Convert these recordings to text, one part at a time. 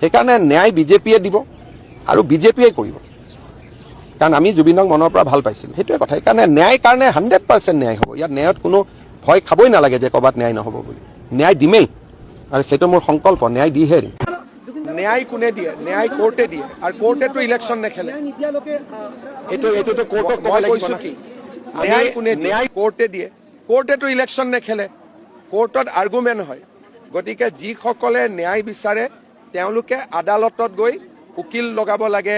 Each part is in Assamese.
সেইকাৰণে ন্যায় বিজেপিয়ে দিব আৰু বিজেপিয়ে কৰিব, কাৰণ আমি জুবিনক মনৰ পৰা ভাল পাইছিলোঁ, সেইটোৱে কথা। সেইকাৰণে ন্যায় কাৰণে 100% ন্যায় হ'ব। ইয়াত ন্যায়ত কোনো ভয় খাবই নালাগে যে ক'ৰবাত ন্যায় নহ'ব বুলি। ন্যায় দিমেই, আৰু সেইটো মোৰ সংকল্প, ন্যায় দিহে দিম। ন্যায় কোনে দিয়ে? ন্যায় কোৰ্টে দিয়ে, আৰু কোৰ্টেতো ইলেকশ্যন নেখেলে। মই কৈছোঁ কি, ন্যায় কোনে দিয়ে? কোৰ্টে দিয়ে, কোৰ্টেতো ইলেকশ্যন নেখেলে, কোৰ্টত আৰ্গুমেণ্ট হয়। গতিকে যিসকলে ন্যায় বিচাৰে তেওঁলোকে আদালতত গৈ উকিল লগাব লাগে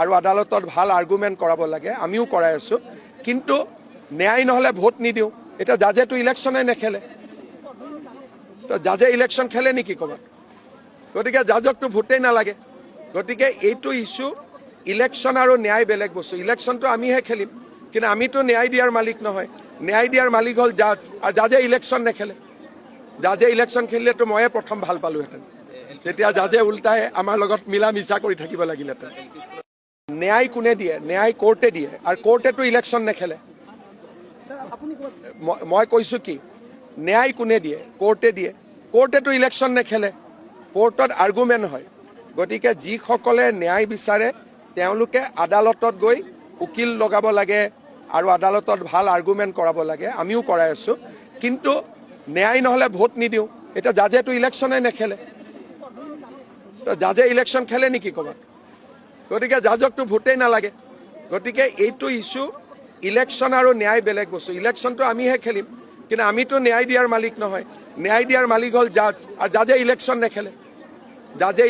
আৰু আদালতত ভাল আৰ্গুমেণ্ট কৰাব লাগে, আমিও কৰাই আছোঁ। কিন্তু ন্যায় নহ'লে ভোট নিদিওঁ। এতিয়া জাজেতো ইলেকশ্যনে নেখেলে, তো জাজে ইলেকশ্যন খেলে নেকি ক'ৰবাত? গতিকে জাজকতো ভোটেই নালাগে। গতিকে এইটো ইছ্যু, ইলেকশ্যন আৰু ন্যায় বেলেগ বস্তু। ইলেকশ্যনটো আমিহে খেলিম, কিন্তু আমিতো ন্যায় দিয়াৰ মালিক নহয়। ন্যায় দিয়াৰ মালিক হ'ল জাজ, আৰু জাজে ইলেকশ্যন নেখেলে। জাজে ইলেকশ্যন খেলিলেতো ময়ে প্ৰথম ভাল পালোহেঁতেন, তেতিয়া জাজে উল্টাই আমাৰ লগত মিলা মিছা কৰি থাকিব লাগিলেহেঁতেন। ন্যায় কোনে দিয়ে? ন্যায় কোৰ্টে দিয়ে, আৰু কোৰ্টেতো ইলেকশ্যন নেখেলে। মই কৈছোঁ কি, ন্যায় কোনে দিয়ে? কোৰ্টে দিয়ে, কোৰ্টেতো ইলেকশ্যন নেখেলে, কোৰ্টত আৰ্গুমেণ্ট হয়। গতিকে যিসকলে ন্যায় বিচাৰে তেওঁলোকে আদালতত গৈ উকিল লগাব লাগে আৰু আদালতত ভাল আৰ্গুমেণ্ট কৰাব লাগে, আমিও কৰাই আছোঁ। কিন্তু ন্যায় নহ'লে ভোট নিদিওঁ। এতিয়া জাজেতো ইলেকশ্যনে নেখেলে, তো জাজে ইলেকশ্যন খেলে নেকি ক'ৰবাত? গতিকে জাজকতো ভোটেই নালাগে। গতিকে এইটো ইছ্যু, ইলেকশ্যন আৰু ন্যায় বেলেগ বস্তু। ইলেকশ্যনটো আমিহে খেলিম, কিন্তু আমিতো ন্যায় দিয়াৰ মালিক নহয়। ন্যায় দিয়াৰ মালিক হ'ল জাজ, আৰু জাজে ইলেকশ্যন নেখেলে। জাজে